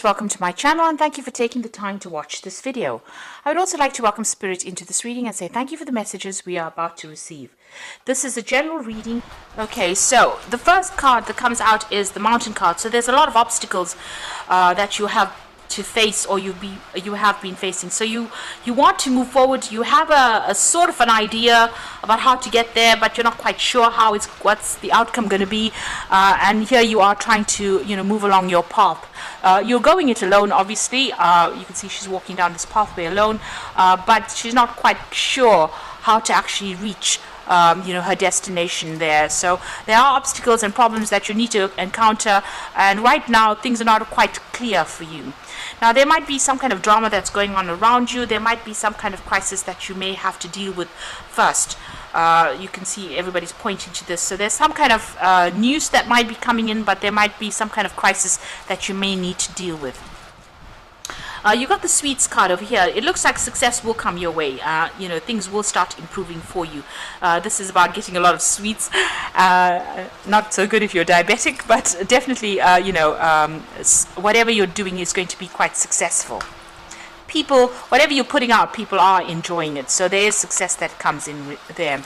Welcome to my channel and thank you for taking the time to watch this video. I would also like to welcome Spirit into this reading and say thank you for the messages we are about to receive. This is a general reading. Okay, so the first card that comes out is the Mountain card. So there's a lot of obstacles that you have to face, or you have been facing. So you want to move forward. You have a sort of an idea about how to get there, but you're not quite sure what's the outcome going to be. And here you are trying to move along your path. You're going it alone, obviously. You can see she's walking down this pathway alone, but she's not quite sure how to actually reach her destination there. So there are obstacles and problems that you need to encounter, and right now things are not quite clear for you. Now there might be some kind of drama that's going on around you. There might be some kind of crisis that you may have to deal with first. You can see everybody's pointing to this. So there's some kind of news that might be coming in, but there might be some kind of crisis that you may need to deal with. You got the sweets card over here. It looks like success will come your way. Things will start improving for you. This is about getting a lot of sweets. Not so good if you're diabetic, but definitely, whatever you're doing is going to be quite successful. People, whatever you're putting out, people are enjoying it. So there is success that comes in there.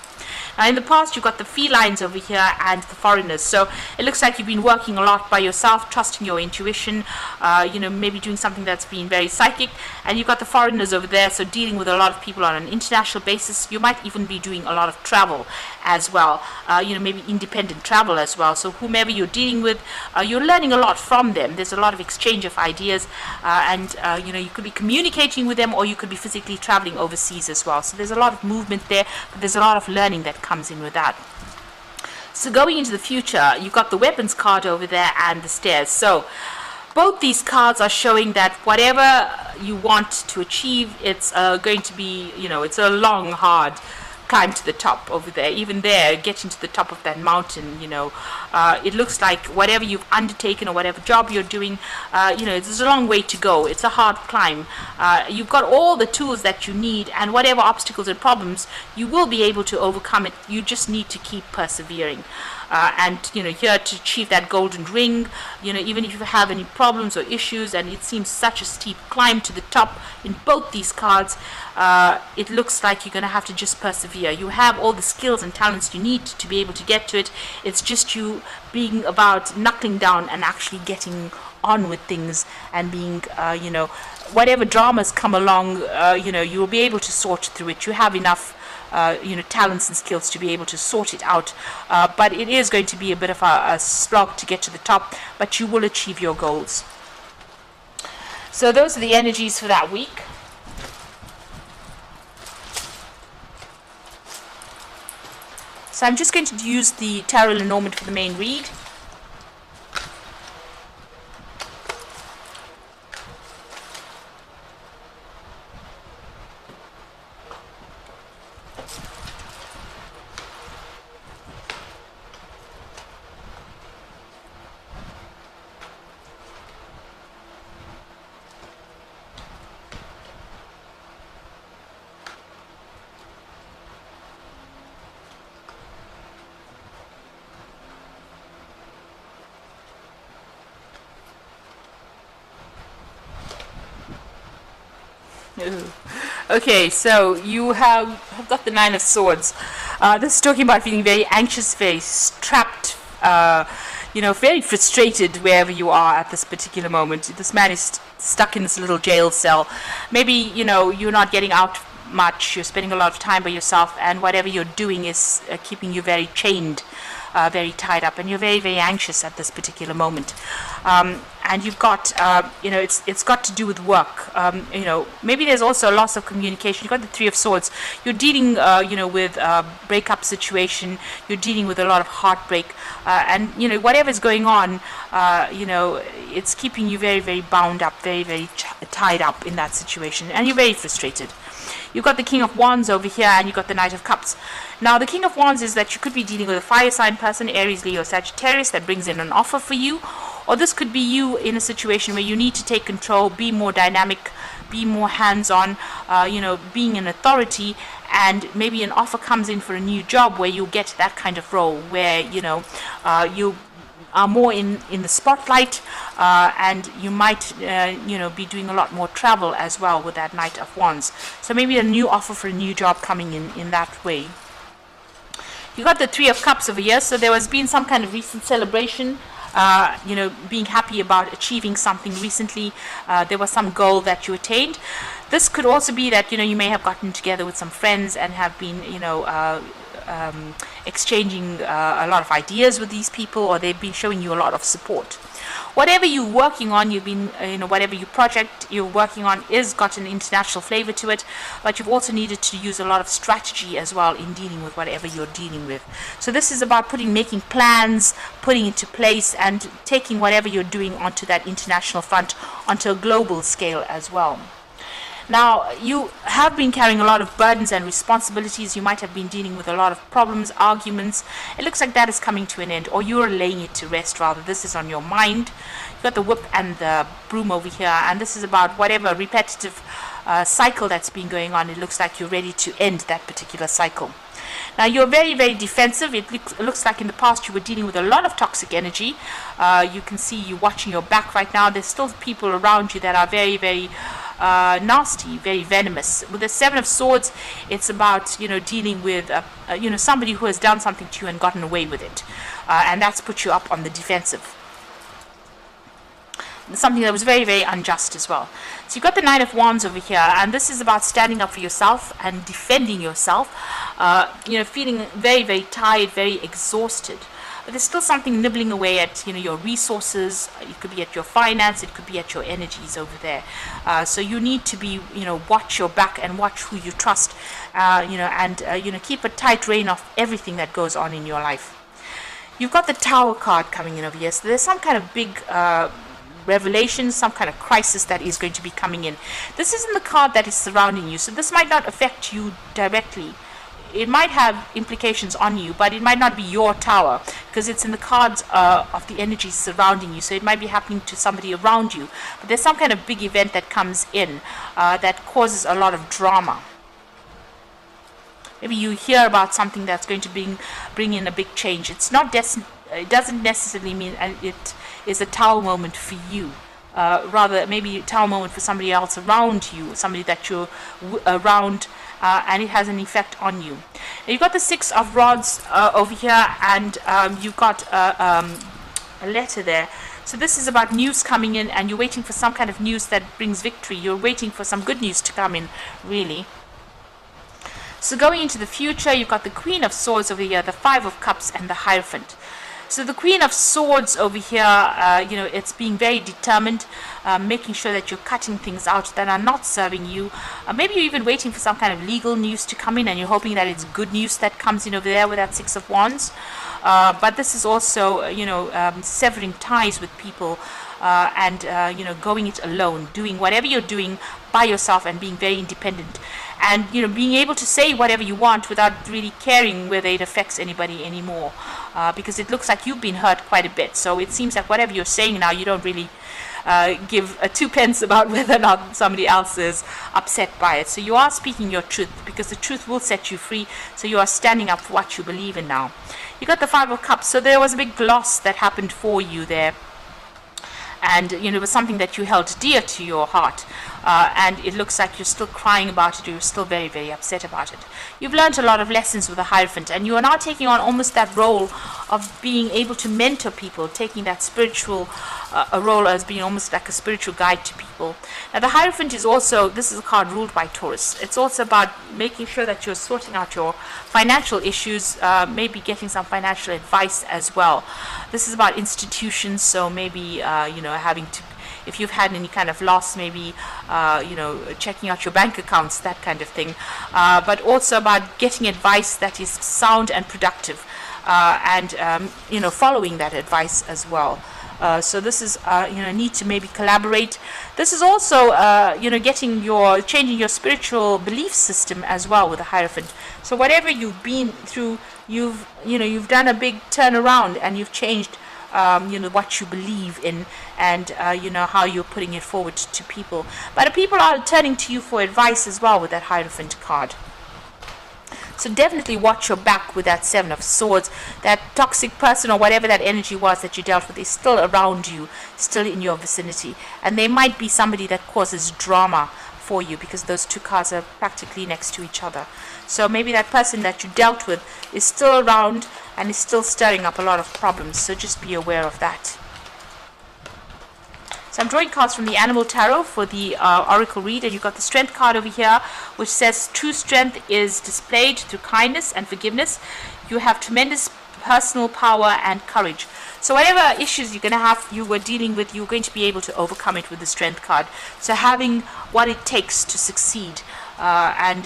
Now in the past, you've got the felines over here and the foreigners. So it looks like you've been working a lot by yourself, trusting your intuition, maybe doing something that's been very psychic. And you've got the foreigners over there, so dealing with a lot of people on an international basis. You might even be doing a lot of travel as well, maybe independent travel as well. So whomever you're dealing with, you're learning a lot from them. There's a lot of exchange of ideas, and you could be communicating with them, or you could be physically traveling overseas as well. So there's a lot of movement there, but there's a lot of learning that comes in with that. So going into the future, you've got the weapons card over there and the stairs. So both these cards are showing that whatever you want to achieve, it's going to be, it's a long, hard climb to the top over there. Even there, getting to the top of that mountain, it looks like whatever you've undertaken or whatever job you're doing, there's a long way to go. It's a hard climb. You've got all the tools that you need, and whatever obstacles and problems, you will be able to overcome it. You just need to keep persevering. And here to achieve that golden ring, even if you have any problems or issues, and it seems such a steep climb to the top in both these cards, it looks like you're going to have to just persevere. You have all the skills and talents you need to be able to get to it. It's just you being about knuckling down and actually getting on with things, and being, whatever dramas come along, you will be able to sort through it. You have enough talents and skills to be able to sort it out, but it is going to be a bit of a slog to get to the top, but you will achieve your goals. So those are the energies for that week. So I'm just going to use the Tarot Lenormand for the main read. Okay, so you have got the Nine of Swords. This is talking about feeling very anxious, very trapped, very frustrated wherever you are at this particular moment. This man is stuck in this little jail cell. Maybe, you're not getting out much, you're spending a lot of time by yourself, and whatever you're doing is keeping you very chained, very tied up, and you're very, very anxious at this particular moment. And you've got, it's got to do with work. Maybe there's also a loss of communication. You've got the Three of Swords. You're dealing, with a breakup situation. You're dealing with a lot of heartbreak. And, whatever's going on, it's keeping you very, very bound up, very, very tied up in that situation. And you're very frustrated. You've got the King of Wands over here, and you've got the Knight of Cups. Now, the King of Wands is that you could be dealing with a fire sign person, Aries, Leo, Sagittarius, that brings in an offer for you. Or this could be you in a situation where you need to take control, be more dynamic, be more hands-on, being an authority, and maybe an offer comes in for a new job where you get that kind of role where, you are more in the spotlight, and you might be doing a lot more travel as well with that Knight of Wands. So maybe a new offer for a new job coming in that way. You got the Three of Cups over here, so there has been some kind of recent celebration, being happy about achieving something recently. There was some goal that you attained. This could also be that you may have gotten together with some friends and have been exchanging a lot of ideas with these people, or they've been showing you a lot of support. Whatever you're working on, you've been, whatever your project you're working on is got an international flavor to it, but you've also needed to use a lot of strategy as well in dealing with whatever you're dealing with. So this is about making plans, putting into place, and taking whatever you're doing onto that international front, onto a global scale as well. Now, you have been carrying a lot of burdens and responsibilities. You might have been dealing with a lot of problems, arguments. It looks like that is coming to an end, or you're laying it to rest rather. This is on your mind. You've got the whip and the broom over here, and this is about whatever repetitive cycle that's been going on. It looks like you're ready to end that particular cycle. Now, you're very, very defensive. It looks like in the past you were dealing with a lot of toxic energy. You can see you watching your back right now. There's still people around you that are very, very nasty, very venomous. With the Seven of Swords, it's about dealing with somebody who has done something to you and gotten away with it, and that's put you up on the defensive. Something that was very, very unjust as well. So you've got the Nine of Wands over here, and this is about standing up for yourself and defending yourself. Feeling very, very tired, very exhausted. But there's still something nibbling away at your resources. It could be at your finance, it could be at your energies over there. So you need to be watch your back and watch who you trust, and keep a tight rein of everything that goes on in your life. You've got the Tower card coming in over here, so there's some kind of big revelation, some kind of crisis that is going to be coming in. This isn't the card that is surrounding you, so this might not affect you directly. It might have implications on you, but it might not be your tower, because it's in the cards of the energies surrounding you. So it might be happening to somebody around you, but there's some kind of big event that comes in that causes a lot of drama. Maybe you hear about something that's going to bring in a big change. It doesn't necessarily mean it is a tower moment for you. Rather, maybe a tower moment for somebody else around you, somebody that you're around, and it has an effect on you. Now, you've got the Six of Rods over here, and you've got a letter there. So this is about news coming in, and you're waiting for some kind of news that brings victory. You're waiting for some good news to come in, really. So going into the future, you've got the Queen of Swords over here, the Five of Cups, and the Hierophant. So the Queen of Swords over here, it's being very determined, making sure that you're cutting things out that are not serving you. Maybe you're even waiting for some kind of legal news to come in, and you're hoping that it's good news that comes in over there with that Six of Wands. But this is also, severing ties with people, and going it alone, doing whatever you're doing by yourself and being very independent, and being able to say whatever you want without really caring whether it affects anybody anymore, because it looks like you've been hurt quite a bit. So it seems like whatever you're saying now, you don't really give two pence about whether or not somebody else is upset by it. So you are speaking your truth, because the truth will set you free. So you are standing up for what you believe in now. You got the Five of Cups, so there was a big loss that happened for you there, and it was something that you held dear to your heart, and it looks like you're still crying about it, or you're still very, very upset about it. You've learned a lot of lessons with the Hierophant, and you are now taking on almost that role of being able to mentor people, taking that spiritual a role as being almost like a spiritual guide to people. Now the Hierophant is also, this is a card ruled by Taurus. It's also about making sure that you're sorting out your financial issues, maybe getting some financial advice as well. This is about institutions, so maybe having to, if you've had any kind of loss, maybe checking out your bank accounts, that kind of thing, but also about getting advice that is sound and productive, and following that advice as well. So this is need to maybe collaborate. This is also changing your spiritual belief system as well with the Hierophant. So whatever you've been through, you've done a big turnaround, and you've changed what you believe in, and how you're putting it forward to people. But people are turning to you for advice as well with that Hierophant card. So definitely watch your back with that Seven of Swords. That toxic person or whatever that energy was that you dealt with is still around you, still in your vicinity. And they might be somebody that causes drama for you, because those two cards are practically next to each other. So maybe that person that you dealt with is still around and is still stirring up a lot of problems. So just be aware of that. So I'm drawing cards from the Animal Tarot for the Oracle read, and you've got the Strength card over here, which says true strength is displayed through kindness and forgiveness. You have tremendous personal power and courage. So whatever issues you're going to have, you were dealing with, you're going to be able to overcome it with the Strength card. So having what it takes to succeed, and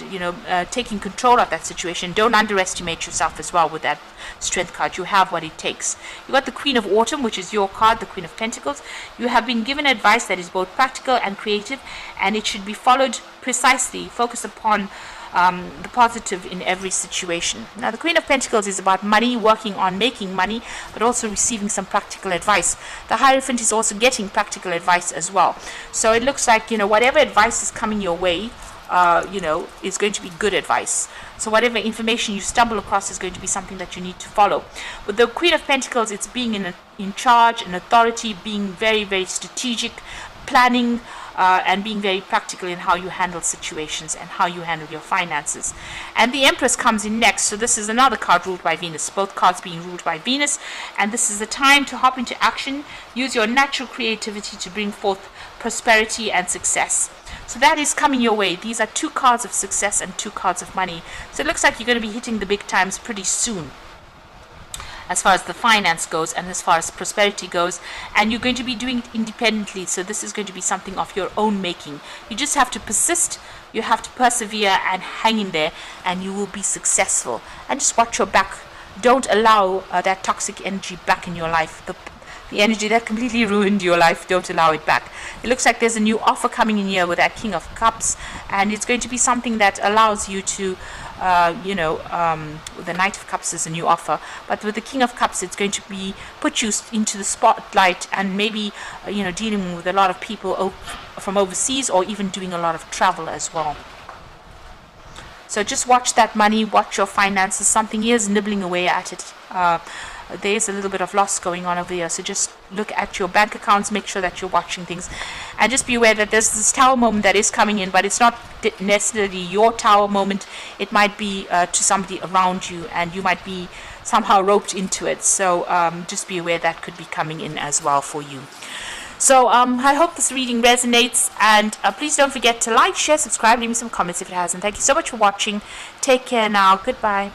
taking control of that situation. Don't underestimate yourself as well with that Strength card. You have what it takes. You got the Queen of Autumn, which is your card, the Queen of Pentacles. You have been given advice that is both practical and creative, and it should be followed precisely. Focus upon the positive in every situation. Now, the Queen of Pentacles is about money, working on making money, but also receiving some practical advice. The Hierophant is also getting practical advice as well. So it looks like, whatever advice is coming your way, is going to be good advice. So whatever information you stumble across is going to be something that you need to follow. With the Queen of Pentacles, it's being in charge, an authority, being very, very strategic, planning, and being very practical in how you handle situations and how you handle your finances. And the Empress comes in next. So this is another card ruled by Venus, both cards being ruled by Venus. And this is the time to hop into action. Use your natural creativity to bring forth prosperity and success. So that is coming your way. These are two cards of success and two cards of money. So it looks like you're going to be hitting the big times pretty soon, as far as the finance goes and as far as prosperity goes, and you're going to be doing it independently. So this is going to be something of your own making. You just have to persist, you have to persevere and hang in there, and you will be successful. And just watch your back. Don't allow that toxic energy back in your life. The energy that completely ruined your life, don't allow it back. It looks like there's a new offer coming in here with that King of Cups, and it's going to be something that allows you to the Knight of Cups is a new offer, but with the King of Cups, it's going to be put you into the spotlight, and maybe dealing with a lot of people from overseas, or even doing a lot of travel as well. So just watch that money, watch your finances. Something is nibbling away at it. There's a little bit of loss going on over here, so just look at your bank accounts, make sure that you're watching things, and just be aware that there's this tower moment that is coming in, but it's not necessarily your tower moment. It might be to somebody around you, and you might be somehow roped into it. So just be aware that could be coming in as well for you. So I hope this reading resonates, and please don't forget to like, share, subscribe, leave me some comments if it hasn't. Thank you so much for watching. Take care now. Goodbye.